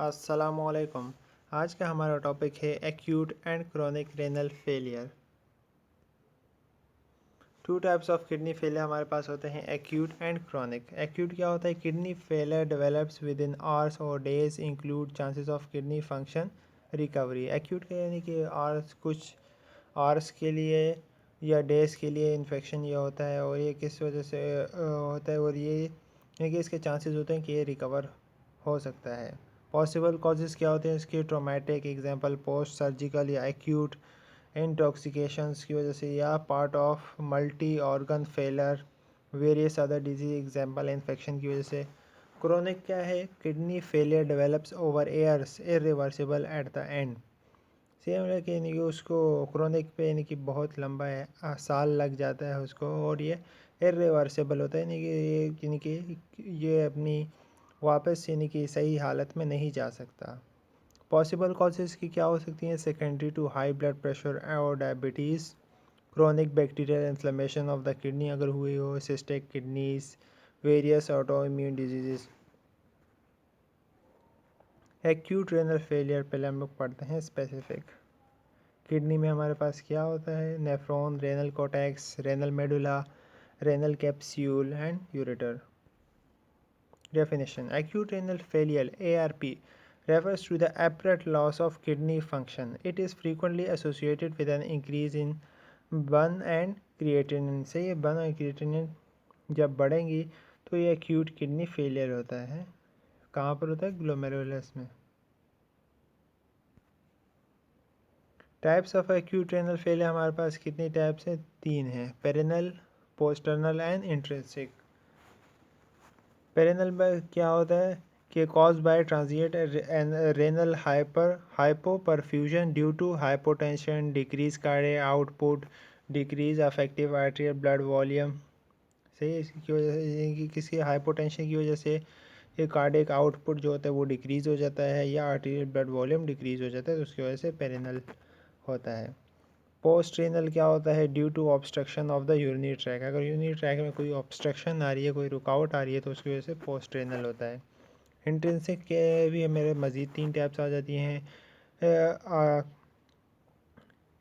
अस्सलामुअलैकुम। आज का हमारा टॉपिक है acute and chronic renal failure. Two types of kidney failure हमारे पास होते हैं, एक्यूट एंड क्रोनिक। एक्यूट क्या होता है? किडनी फेलियर डेवलप्स विद इन आवर्स और days, include chances of kidney function recovery. Acute का यानी कि आवर्स, कुछ आवर्स के लिए या डेज के लिए इन्फेक्शन ये होता है और ये किस वजह से होता है, और ये यानी कि इसके चांसेस होते हैं कि ये रिकवर हो सकता है। पॉसिबल कॉजेज़ क्या होते हैं इसके? ट्रोमेटिक, एग्जांपल पोस्ट सर्जिकल या एक्यूट इंटॉक्सिकेशंस की वजह से, या part of multi organ failure, various other disease, example infection की वजह से। क्रोनिक क्या है? Kidney failure develops over years, irreversible at the end. Same है कि यानी कि उसको क्रोनिक पे यानी कि बहुत लंबा है, साल लग जाता है उसको, और ये इरिवर्सिबल होता है यानी कि ये अपनी वापस यानी कि सही हालत में नहीं जा सकता। पॉसिबल कॉजेज़ की क्या हो सकती हैं? Secondary to high blood pressure और diabetes, chronic bacterial inflammation of the kidney अगर हुई हो, cystic kidneys, various auto immune disease. Acute renal failure पहले हम लोग पढ़ते हैं स्पेसिफिक। किडनी में हमारे पास क्या होता है? Nephron, renal cortex, renal medulla, renal capsule and ureter. Definition: acute renal failure (ARP) refers to the abrupt loss of kidney function. It is frequently associated with an increase in burn and creatinine. से ये burn और creatinine जब बढ़ेंगी तो ये acute kidney failure होता है। कहाँ पर होता है? ग्लोमेरुलस में। Types of acute renal failure हमारे पास कितनी टाइप्स हैं? 3 हैं, prerenal, postrenal and intrinsic. Prerenal में क्या होता है कि cause by transient renal hypoperfusion due to hypotension, decrease cardiac output, decrease effective arterial blood volume. सही है, इसकी वजह से कि किसी हाइपोटेंशन की वजह से ये कार्डियक आउटपुट जो होता है वो डिक्रीज हो जाता है, या आर्टेरियल ब्लड वॉल्यूम डिक्रीज हो जाता है, तो उसकी वजह से पेरेनल होता है। पोस्ट रेनल क्या होता है? Due to obstruction of the urinary tract. अगर यूरिनरी ट्रैक में कोई ऑब्स्ट्रक्शन आ रही है, कोई रुकावट आ रही है, तो उसकी वजह से पोस्ट रेनल होता है। इंट्रिंसिक के भी मेरे मज़ीद 3 टाइप्स आ जाती हैं,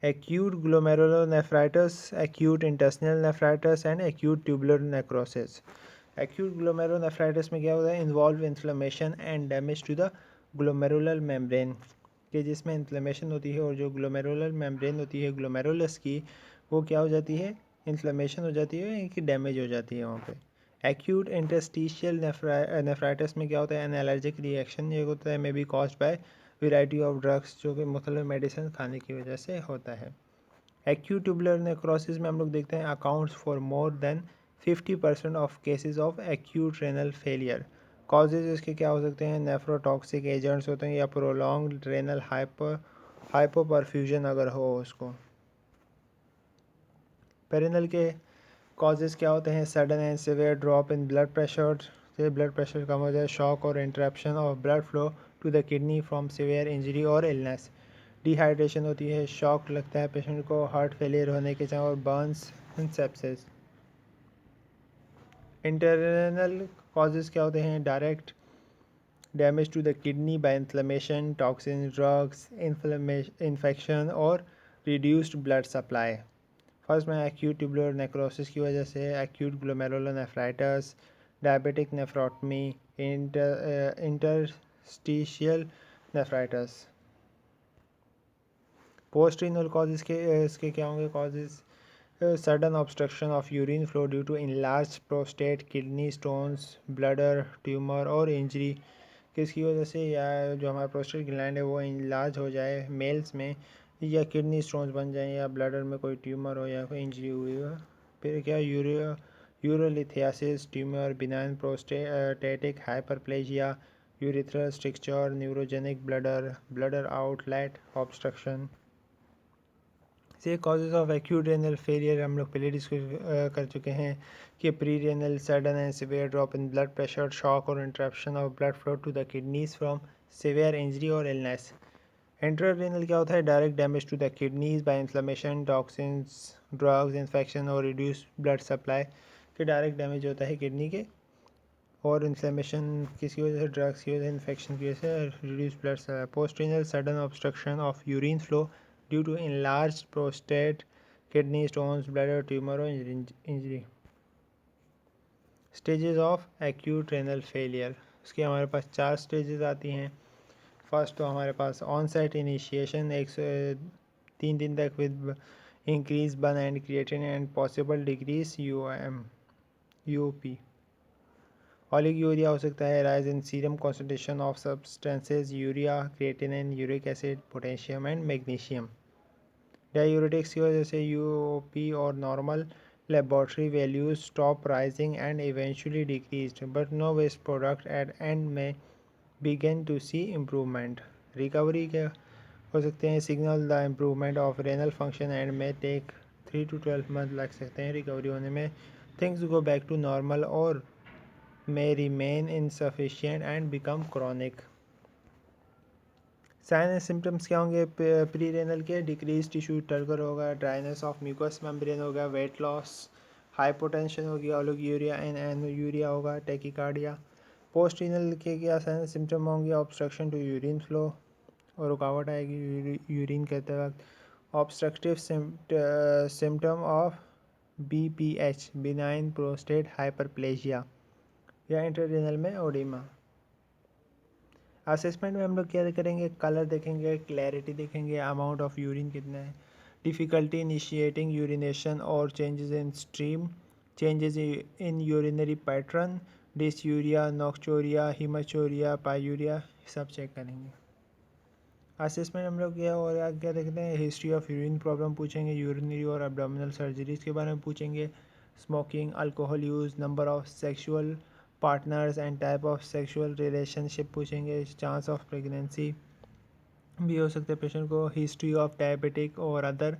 acute glomerulonephritis, acute intestinal nephritis and acute tubular necrosis. Acute glomerulonephritis में क्या होता है? Involve inflammation and damage to the glomerular membrane, कि जिसमें इन्फ्लेमेशन होती है और जो ग्लोमेरुलर मेम्ब्रेन होती है ग्लोमेरुलस की, वो क्या हो जाती है? इन्फ्लेमेशन हो जाती है कि डैमेज हो जाती है वहाँ पे। एक्यूट इंटरस्टिशियल नेफ्राइटिस में क्या होता है? एन एलर्जिक रिएक्शन ये होता है, may be caused by variety of drugs, जो कि मुख्तलिफ मेडिसिन खाने की वजह से होता है। एक्यूट ट्यूबुलर नेक्रोसिस में हम लोग देखते हैं accounts for more than 50% of cases of acute renal failure. Causes इसके क्या हो सकते हैं? नेफ्रोटॉक्सिक एजेंट्स होते हैं, या प्रोलॉन्ग्ड रेनल हाइपोपरफ्यूजन अगर हो उसको। पेरिनल के कॉजेज़ क्या होते हैं? Sudden and severe drop in blood pressure, से ब्लड प्रेशर कम हो जाए, शॉक और interruption of blood flow to the kidney from severe injury और इलनेस, डिहाइड्रेशन होती है, शॉक लगता है पेशेंट को, हार्ट फेलियर होने के चाहे, और burns and sepsis. Internal causes क्या होते हैं? Direct damage to the kidney by inflammation, toxin, drugs, infection और रिड्यूस्ड ब्लड सप्लाई। फर्स्ट में एक्यूट ट्यूबुलर नेक्रोसिस की वजह से, acute glomerulonephritis, diabetic nephrotomy, interstitial nephritis. Post renal causes के इसके क्या होंगे causes? Sudden obstruction of urine flow due to enlarge prostate, kidney stones, bladder tumour और इंजरी। किसकी वजह से? या जो हमारा प्रोस्टेट ग्लैंड है वो इनलार्ज हो जाए मेल्स में, या किडनी स्टोन्स बन जाएं, या ब्लडर में कोई ट्यूमर हो, या कोई इंजरी हुई हो। फिर क्या? Urolithiasis tumour, benign prostatic hyperplasia, urethral stricture, neurogenic bladder outlet obstruction. So causes of acute renal failure हम लोग पहले डिस्कस कर चुके हैं कि pre renal sudden and severe drop in blood pressure, shock और interruption of blood flow to the kidneys from severe injury और illness. Intrarenal क्या होता है? Direct damage to the kidneys by inflammation, toxins, drugs, infection और reduce blood supply, के direct damage होता है kidney के और इन्फ्लेमेशन किसकी वजह से, ड्रग्स की वजह से, इन्फेक्शन की वजह से, reduce blood, postrenal sudden obstruction of urine flow due to enlarge prostate, kidney stones, bladder tumour और injury. Stages of acute renal failure, उसकी हमारे पास 4 स्टेजेस आती हैं। फर्स्ट तो हमारे पास ऑनसेट इनिशिएशन 1 से 3 दिन तक with increase BUN and creatine and possible decrease UOP. Oliguria हो सकता है, rise in serum concentration of substances urea, creatinine, uric acid, potassium and magnesium. Diuretics की वजह से यूओपी और normal laboratory values stop rising and eventually decreased, but no waste product at end may begin to see improvement. Recovery के हो सकते हैं, signal the improvement of renal function and may take 3 to 12 months लग सकते हैं recovery होने में. Things go back to normal or may remain insufficient and become chronic. Sign and symptoms क्या होंगे प्री रेनल के? डिक्रीज टिश्यू टर्गर होगा, dryness of mucus membrane होगा, वेट लॉस, हाइपोटेंशन होगी, ओलिगोयूरिया एंड एनूरिया होगा, tachycardia. Post renal के क्या sign symptom होंगे? ऑब्स्ट्रक्शन टू यूरिन फ्लो और रुकावट आएगी यूरिन करते वक्त, obstructive symptom of BPH benign prostate hyperplasia या इंटररेनल में ओडिमा। असेसमेंट में हम लोग क्या करेंगे? कलर देखेंगे, क्लैरिटी देखेंगे, अमाउंट ऑफ यूरिन कितना है, डिफ़िकल्टी इनिशिएटिंग यूरिनेशन और changes in stream, changes in urinary pattern, dysuria, nocturia, haematuria, pyuria, सब चेक करेंगे। असेसमेंट हम लोग क्या और क्या देखते हैं? हिस्ट्री ऑफ यूरिन प्रॉब्लम पूछेंगे, यूरिनरी और एब्डोमिनल सर्जरीज के बारे में पूछेंगे, smoking, alcohol use, number of sexual partners and type of sexual relationship पूछेंगे, चांस ऑफ प्रेगनेंसी भी हो सकते हैं पेशेंट को, हिस्ट्री ऑफ डायबिटिक और other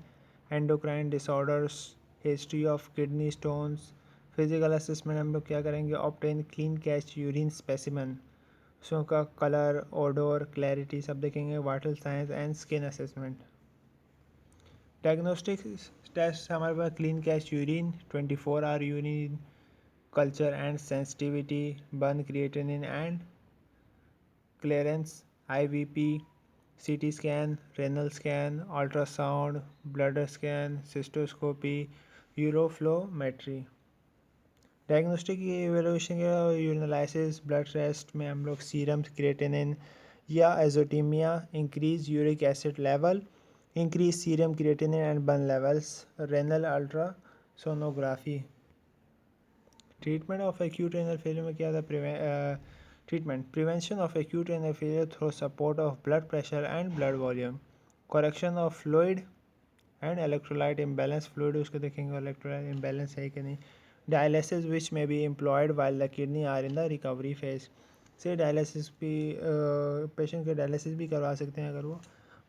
endocrine disorders, history of kidney stones. Physical assessment हम लोग क्या करेंगे? Obtain clean catch urine specimen, उसका का कलर, ओडोर, क्लैरिटी सब देखेंगे, vital science and skin assessment. Diagnostic test हमारे पास clean catch urine, 24 hour urine culture and sensitivity, burn creatinine and clearance, IVP, CT scan, renal scan, ultrasound, bladder scan, cystoscopy, uroflowmetry. Diagnostic evaluation का यूरिनालिसिस, blood test में हम लोग serum creatinine या azotaemia, increase uric acid level, increase serum creatinine and burn levels, renal ultrasonography. Treatment of acute renal failure में क्या था? Treatment, prevention of acute renal failure through support of blood pressure and blood volume, correction of fluid and electrolyte imbalance, fluid उसको देखेंगे electrolyte imbalance है कि नहीं, dialysis which may be employed while the kidney are in the recovery phase, से dialysis भी patient के dialysis भी करवा सकते हैं अगर वो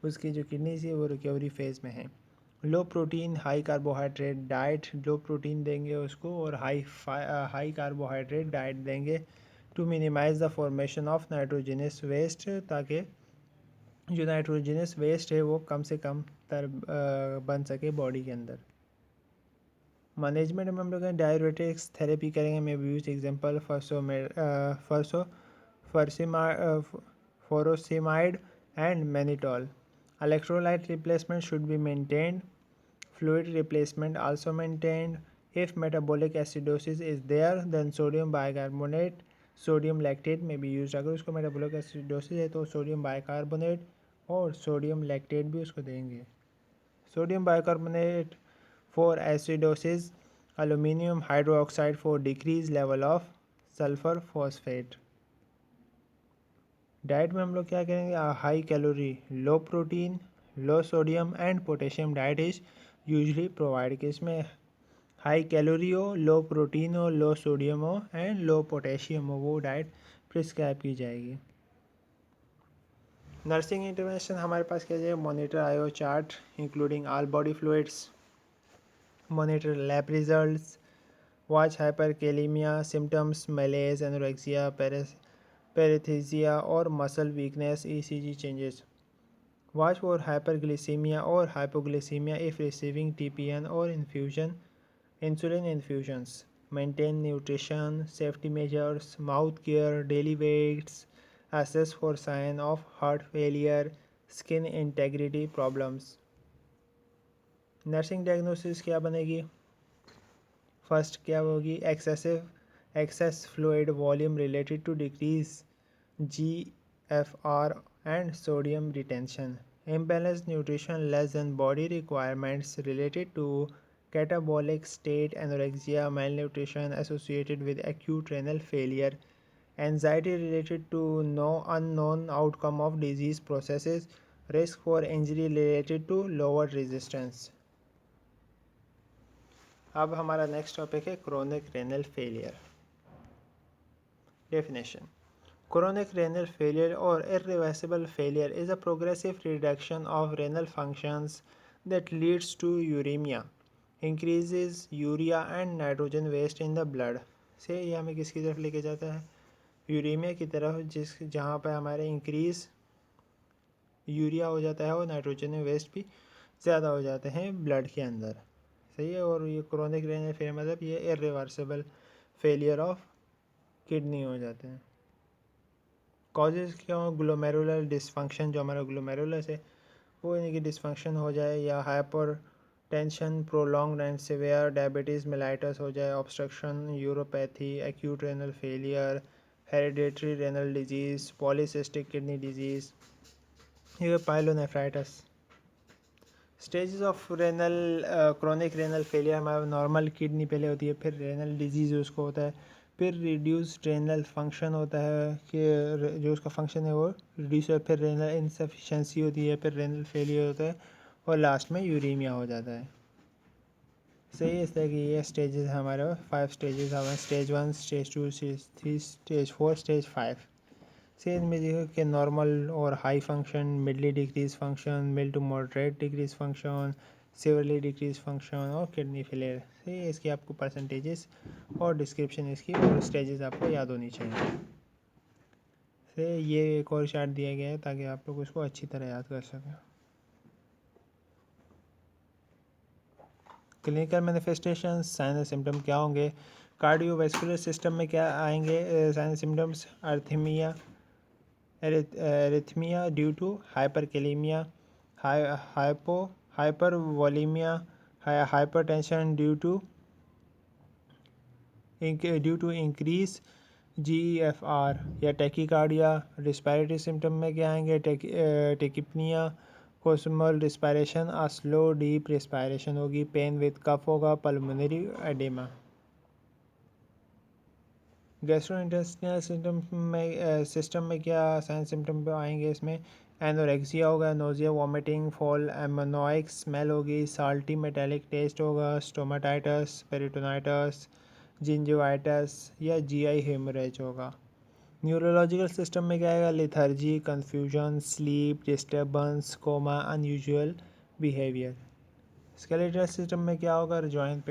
उसकी जो किडनी है वो रिकवरी फेज़ में है। Low protein high carbohydrate diet, low protein देंगे उसको और हाई कार्बोहाइड्रेट डाइट देंगे to minimize the formation of nitrogenous waste, ताकि जो नाइट्रोजनस वेस्ट है वो कम से कम बन सके बॉडी के अंदर। मैनेजमेंट में हम लोग डायरेटिक्स थेरेपी करेंगे, मैं use example furosemide and mannitol. Electrolyte replacement should be maintained, fluid replacement also maintained. If metabolic acidosis is there, then sodium bicarbonate, sodium lactate may be used. अगर उसको metabolic acidosis है तो sodium bicarbonate और sodium lactate भी उसको देंगे। Sodium bicarbonate for acidosis, aluminium hydroxide for decreased level of sulfur phosphate. Diet में हम लोग क्या करेंगे? High calorie, low protein, low sodium and potassium diet is usually provide, कि इसमें हाई कैलोरी हो, लो प्रोटीन हो, लो सोडियम हो एंड लो पोटेशियम हो, वो डाइट प्रिस्क्राइब की जाएगी। नर्सिंग इंटरवेंशन हमारे पास क्या है? Monitor I O chart including all body fluids, monitor lab results, watch hyperkalaemia symptoms, malaise, anorexia, paraesthesia और muscle weakness, ECG changes, watch for hyperglycemia or hypoglycemia if receiving TPN or insulin infusions, maintain nutrition, safety measures, mouth care, daily weights, assess for sign of heart failure, skin integrity problems. Nursing diagnosis क्या बनेगी? First क्या होगी? Excess fluid volume related to decrease GFR and sodium retention. Imbalanced nutrition less than body requirements related to catabolic state, anorexia, malnutrition associated with acute renal failure, anxiety related to no unknown outcome of disease processes, risk for injury related to lower resistance. अब हमारा next topic है chronic renal failure. Definition. Chronic renal failure or irreversible failure is a progressive reduction of renal functions that leads to uremia, increases urea and nitrogen waste in the blood. से ये हमें किसकी तरफ लेके जाता है? Uraemia की तरफ, जहाँ पर हमारे इंक्रीज यूरिया हो जाता है और नाइट्रोजन वेस्ट भी ज़्यादा हो जाते हैं ब्लड के अंदर. सही है. और ये क्रोनिक रेनल फेलियर मतलब ये इर्रिवर्सिबल फेलियर ऑफ किडनी हो जाते हैं. कॉजेज़ क्यों? ग्लोमेरुलर डिसफंक्शन, जो हमारा ग्लोमेरुलस है वो यानी कि डिसफंक्शन हो जाए, या hypertension, prolonged and severe diabetes mellitus हो जाए, obstruction, uropathy, acute renal failure, hereditary renal disease, polycystic kidney disease, ये pyelonephritis. Stages of renal chronic renal failure. हमारा नॉर्मल किडनी पहले होती है, फिर रेनल डिजीज़ उसको होता है, फिर रिड्यूस्ड रेनल फंक्शन होता है कि जो उसका फंक्शन है वो रिड्यूस है, फिर रेनल इनसफिशेंसी होती है, फिर रेनल फेलियर होता है और लास्ट में यूरेमिया हो जाता है. सही है. इस तरह की ये स्टेजेस हमारे 5 स्टेजेस हमारे. Stage 1, stage 2, stage 3, stage 4, stage 5. से इनमें देखो कि नॉर्मल और high function, mildly decrease function, mild to moderate decrease function, severely decrease function और किडनी फेलियर. से इसकी आपको परसेंटेजेस और डिस्क्रिप्शन इसकी और स्टेजेस आपको याद होनी चाहिए. से ये एक और चार्ट दिया गया है ताकि आप लोग उसको अच्छी तरह याद कर सकें. Clinical manifestation, sign and symptom क्या होंगे? कार्डियोवैस्कुलर सिस्टम में क्या आएंगे sign and symptoms? Arrhythmia, arrhythmia due to hyperkalemia, hypervolemia, hypertension due to increase GFR या tachycardia. respiratory symptom में क्या आएंगे? tachypnea, Kussmaul respiration, slow deep respiration होगी, पेन विद कफ होगा, पल्मोनरी एडिमा. गैस्ट्रोइंटेस्टिनल सिस्टम में क्या साइन सिम्टम आएंगे? इसमें एनोरेक्सिया होगा, nausea, vomiting, foul, ammoniac smell होगी, साल्टी मेटेलिक टेस्ट होगा, स्टोमाटाइटस, पेरिटोनाइटस, जिंजिवाइटस या जीआई हेमरेज होगा. न्यूरोलॉजिकल सिस्टम में क्या आएगा? Lethargy, confusion, sleep disturbance, coma, unusual behaviour. Skeletal system में क्या होगा? जॉइंट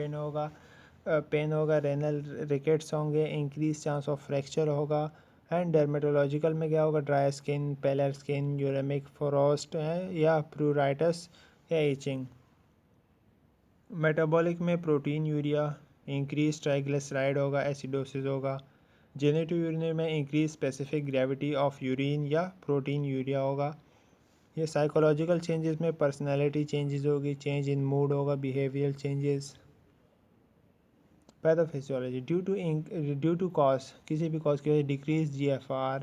पेन होगा, रेनल रिकेट्स होंगे, इंक्रीज चांस ऑफ फ्रैक्चर होगा. एंड डर्मेटोलॉजिकल में क्या होगा? Dry skin, pallor skin, uraemic frost या प्रूराइटस या इचिंग. मेटाबॉलिक में प्रोटीन यूरिया, इंक्रीज ट्राइग्लिसराइड होगा, एसिडोसिस होगा. जेनेटिव यूरिन में increase specific gravity of urine या प्रोटीन यूरिया होगा. ये साइकोलॉजिकल चेंजेस में पर्सनालिटी चेंजेस होगी, चेंज इन मूड होगा, behavioural changes. Pathophysiology due to cause, किसी भी कॉज की वजह डिक्रीज GFR.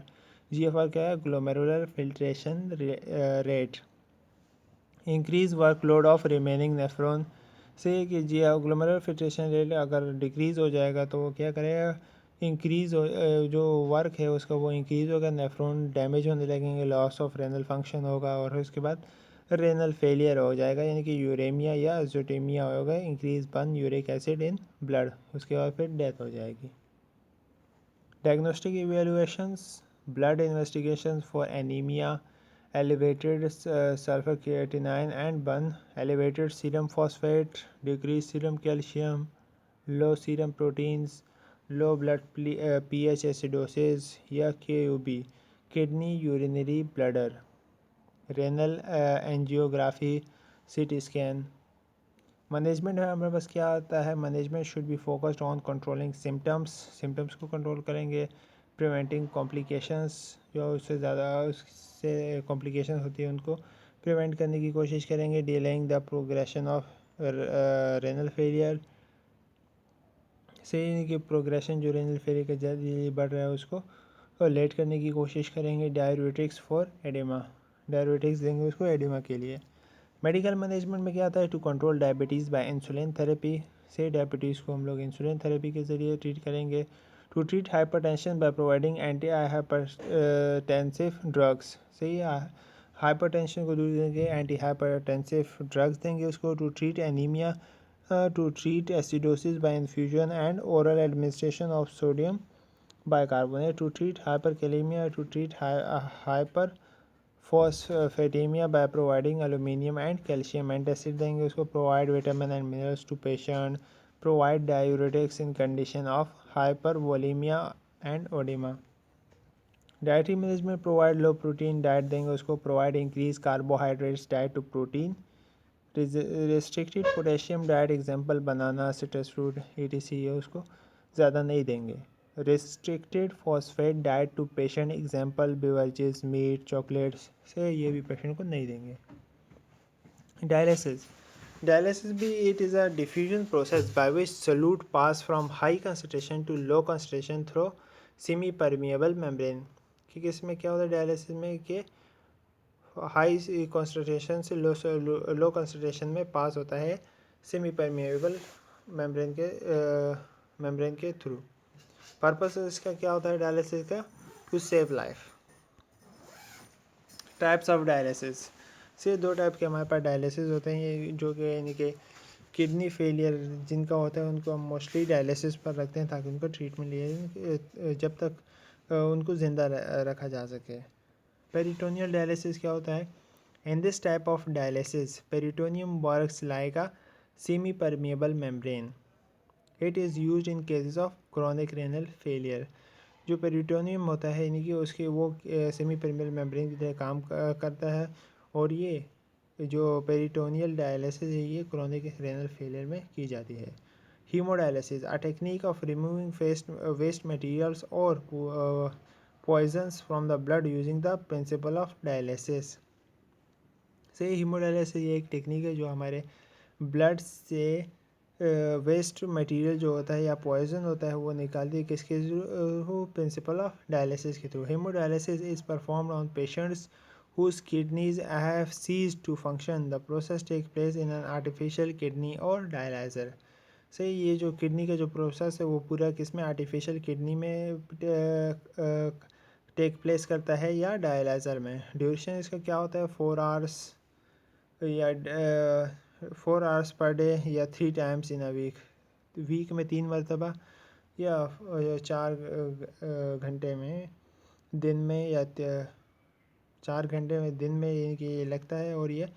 GFR क्या है? Glomerular filtration rate. Increase workload of remaining nephron. से कि ग्लोमेरुलर फिल्ट्रेशन रेट अगर डिक्रीज़ हो जाएगा तो वो क्या करेगा? इंक्रीज़ हो जो वर्क है उसका वो इंक्रीज़ होगा, नेफ्रॉन डैमेज होने लगेंगे, लॉस ऑफ रेनल फंक्शन होगा और उसके बाद रेनल फेलियर हो जाएगा यानी कि यूरेमिया या एज़ोटेमिया होगा, increase BUN uric acid in blood. उसके बाद फिर डेथ हो जाएगी. Diagnostic evaluations, blood investigations for anaemia, elevated sulfur creatinine and burn, elevated serum phosphate, decreased serum calcium, low serum proteins, low blood pH, acidosis या KUB, kidney urinary bladder, renal angiography, CT scan. Management में हमारे पास क्या आता है, management should be focused on controlling symptoms को control करेंगे, preventing complications, जो उससे कॉम्प्लिकेशन होती है उनको प्रिवेंट करने की कोशिश करेंगे, delaying the progression of renal failure, से कि प्रोग्रेशन जो रेनल फेलियर का जल्दी बढ़ रहा है उसको लेट करने की कोशिश करेंगे, डाययूरेटिक्स फॉर एडिमा, डाययूरेटिक्स देंगे उसको एडिमा के लिए। मेडिकल मैनेजमेंट में क्या आता है, to control diabetes by insulin therapy, so diabetes को हम लोग इंसुलिन थेरेपी के ज़रिए ट्रीट करेंगे, to treat hypertension by providing antihypertensive drugs, सही हाइपरटेंशन को दूर देंगे, एंटी हाइपरटेंसिव ड्रग्स देंगे उसको, to treat anaemia, to treat acidosis by infusion and oral administration of sodium bicarbonate, to treat hyperkalaemia, to treat hyperphosphataemia by providing aluminium and calcium antacid देंगे उसको, provide vitamin and minerals to patient, provide diuretics in condition of hypervolemia and oedema. Dietary management, provide low protein diet देंगे उसको, provide increase carbohydrates diet to protein, restricted potassium diet example banana, citrus fruit etc है उसको ज़्यादा नहीं देंगे, restricted phosphate diet to patient example beverages meat chocolates, से ये भी पेशेंट को नहीं देंगे। डायलिसिस भी it is a diffusion process by which solute pass from high concentration to low concentration through semi permeable membrane, क्योंकि इसमें क्या होता है डायलिसिस में कि हाई कॉन्सेंट्रेशन से लो कॉन्सेंट्रेशन में पास होता है सेमी परमिएबल मेम्ब्रेन के थ्रू। पर्पस इसका क्या होता है डायलिसिस का, to save life. Types of dialysis, से दो टाइप के हमारे पास डायलिसिस होते हैं, ये जो कि यानी कि किडनी फेलियर जिनका होता है उनको हम मोस्टली डायलिसिस पर रखते हैं ताकि उनको ट्रीटमेंट लिए जब तक उनको ज़िंदा रखा जा सके। पेरिटोनियल डायलिसिस क्या होता है, in this type of dialysis peritoneum works like a semi permeable membrane, it is used in cases of chronic renal failure। जो पेरिटोनियम होता है यानी कि उसके वो सेमी परमिएबल मेम्ब्रेन की तरह काम करता है, और ये जो पेरिटोनियल डायलिसिस है ये क्रोनिक रेनल फेलियर में की जाती है। Haemodialysis, a technique of removing waste materials और poisons from the blood using the principle of dialysis, so haemodialysis ये एक टेक्निक है जो हमारे ब्लड से वेस्ट मटेरियल जो होता है या पॉइजन होता है वो निकालती है किसके थ्रू, प्रिंसिपल ऑफ डायलिसिस के through. Haemodialysis is performed on patients whose kidneys have ceased to function, the process takes place in an artificial kidney or dialyzer। से ये जो किडनी का जो प्रोसेस है वो पूरा किस में, आर्टिफिशियल किडनी में टेक प्लेस करता है या डायलाइज़र में। ड्यूरेशन इसका क्या होता है, 4 आवर्स या 4 आवर्स पर डे या 3 टाइम्स इन अ वीक में 3 मरतबा या 4 घंटे में दिन में, या 4 घंटे में दिन में ये लगता है, और ये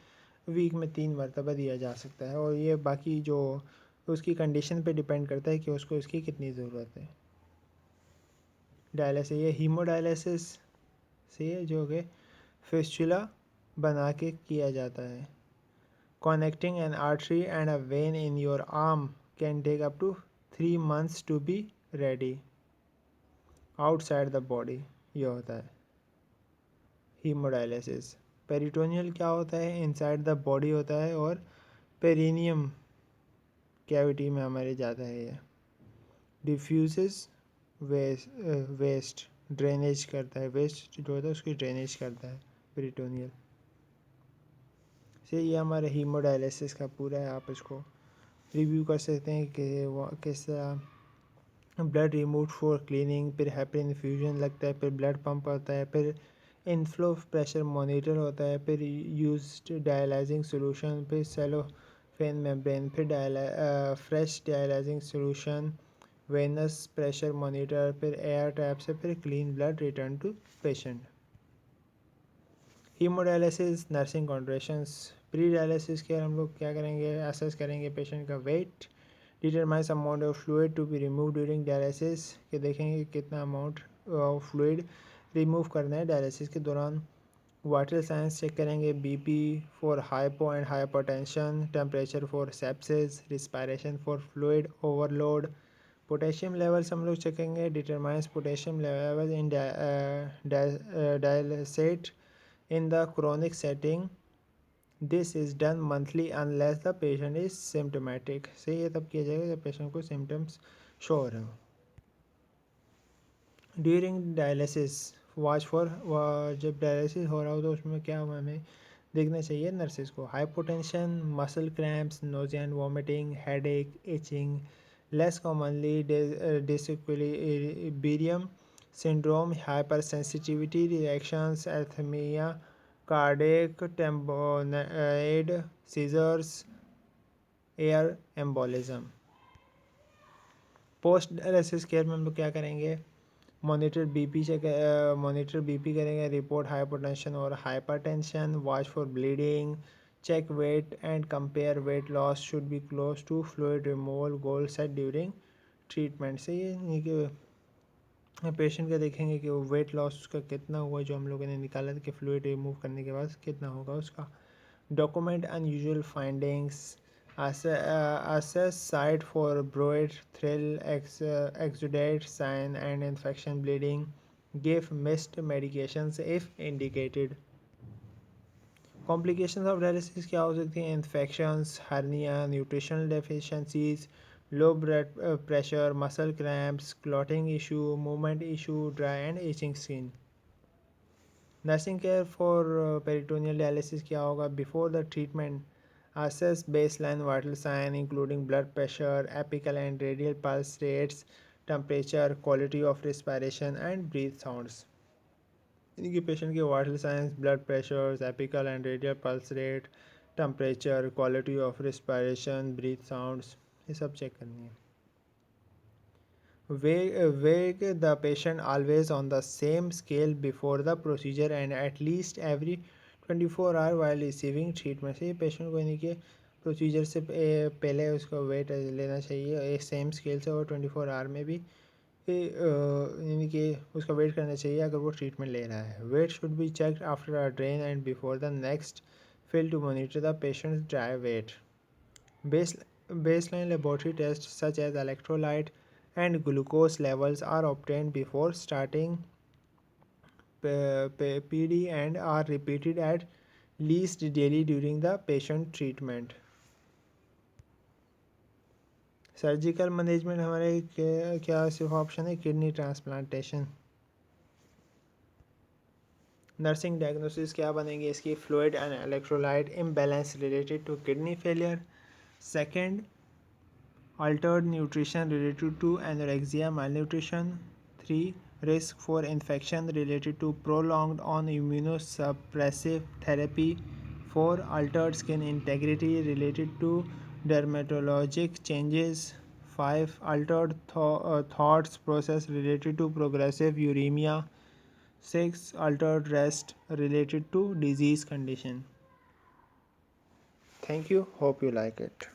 वीक में 3 मरतबा दिया जा सकता है, और ये बाकी जो उसकी कंडीशन पे डिपेंड करता है कि उसको इसकी कितनी ज़रूरत है। डायलिसिस, ये हीमोडायलिसिस से जो कि फिस्चुला बना के किया जाता है। Connecting an artery and a vein in your arm can take up to 3 months to be ready outside the body, ये होता है हीमोडायलिसिस। पेरिटोनियल क्या होता है, इनसाइड द बॉडी होता है, और पेरिनियम कैविटी में हमारे जाता है ये। डिफ्यूजेस वेस्ट, ड्रेनेज करता है, वेस्ट जो होता है उसकी ड्रेनेज करता है पेरिटोनियल से। ये हमारे हीमोडायलिसिस का पूरा है, आप इसको रिव्यू कर सकते हैं कि वो किस तरह ब्लड रिमूव फॉर क्लीनिंग, फिर हैप्पी इन्फ्यूजन लगता है, फिर ब्लड पंप होता है, फिर इनफ्लो प्रेशर मॉनिटर होता है, फिर यूज्ड डायलाइजिंग सोल्यूशन, फिर सेलोफेन मेम्ब्रेन, फिर fresh dialyzing solution, venous pressure monitor, फिर एयर टैप से फिर clean blood return to patient. Haemodialysis nursing conditions, pre dialysis के हम लोग क्या करेंगे, असेस करेंगे पेशेंट का weight, determines amount of fluid to be remove during dialysis, कि देखेंगे कितना अमाउंट ऑफ फ्लूइड रिमूव करना है डायलिसिस के दौरान। वाइटल साइंस चेक करेंगे, BP for hypo and hypertension, temperature for sepsis, respiration for fluid overload. Potassium levels हम लोग चेकेंगे, determines potassium level in dialysate in the chronic setting. This is done monthly unless the patient is symptomatic. So ये तब किया जाएगा जब patient को symptoms show हो रहे हो। ड्यूरिंग डायलिसिस वॉच फॉर, जब डायलिसिस हो रहा हो तो उसमें क्या हमें देखना चाहिए नर्सिस को? Hypotension, muscle cramps, nausea and vomiting, headache, itching, less commonly disequilibrium syndrome, hypersensitivity reactions, arrhythmia, cardiac tamponade, seizures, air embolism. Post dialysis care में हम लोग क्या करेंगे? Monitor BP check, monitor BP करेंगे, रिपोर्ट हाइपरटेंशन और hypertension, watch for bleeding, check weight and compare weight loss should be close to fluid removal goal set during treatment. So ये नहीं कि पेशेंट का देखेंगे कि वो वेट लॉस उसका कितना हुआ जो हम लोगों ने निकाला था कि फ्लूइड रिमूव करने के बाद कितना होगा उसका। Document unusual findings, assess site for broad thrill, exudate sign and infection bleeding, give missed medications if indicated। Complications of dialysis क्या हो सकती हैं? Infections, hernia, nutritional deficiencies, low blood pressure, muscle cramps, clotting issue, movement issue, dry and itching skin। Nursing care for peritoneal dialysis क्या होगा? Before the treatment, assess baseline vital sign including blood pressure, apical and radial pulse rates, temperature, quality of respiration and breathe sounds। यानी कि patient के vital signs, blood pressure, apical and radial pulse rate, temperature, quality of respiration, breath sounds, ये सब check करनी है। Wake the patient always on the same scale before the procedure and at least every 24 hours while receiving treatment। से patient को यानी कि procedure से पहले उसको वेट लेना चाहिए एक सेम स्केल से, और 24 आवर में भी यानी कि उसका वेट करना चाहिए अगर वो ट्रीटमेंट ले रहा है। Weight should be checked after a drain and before the next fill to monitor the patient's dry weight। Baseline laboratory tests such as electrolyte and glucose levels are obtained before starting PD and are repeated at least daily during the patient treatment। Surgical management हमारे क्या सिर्फ option है? Kidney transplantation. Nursing diagnosis क्या बनेंगे इसकी? Fluid and electrolyte imbalance related to kidney failure. Second, altered nutrition related to anorexia malnutrition। 3, risk for infection related to prolonged on immunosuppressive therapy। 4, altered skin integrity related to dermatologic changes। 5, altered thoughts process related to progressive uremia। 6, altered rest related to disease condition। Thank you, hope you like it।